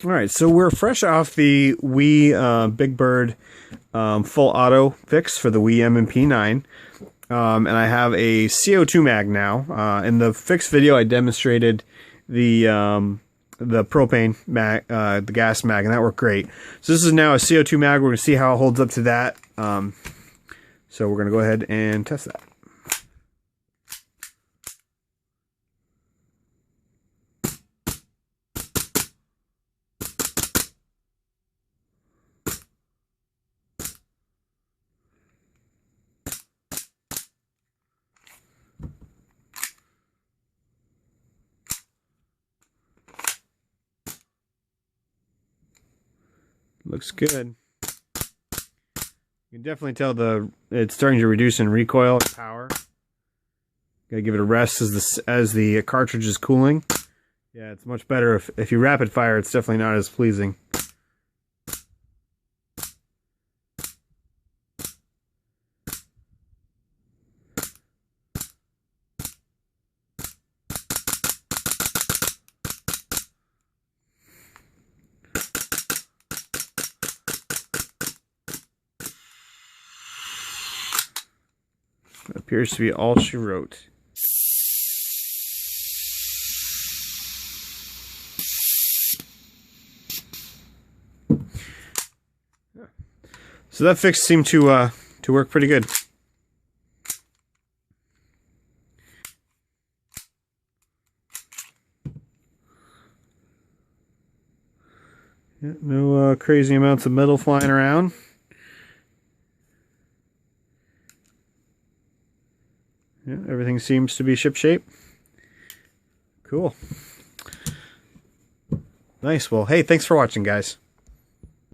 All right, so we're fresh off the Wii Big Bird full auto fix for the Wii M&P 9. And I have a CO2 mag now. In the fix video, I demonstrated the propane mag, the gas mag, and that worked great. So this is now a CO2 mag. We're going to see how it holds up to that. So we're going to go ahead and test that. Looks good. You can definitely tell it's starting to reduce in recoil and power. Gotta give it a rest as the cartridge is cooling. Yeah, it's much better if you rapid fire. It's definitely not as pleasing. Appears to be all she wrote. So that fix seemed to work pretty good. Yeah, no crazy amounts of metal flying around. Yeah, everything seems to be shipshape. Cool. Nice. Well, hey, thanks for watching, guys.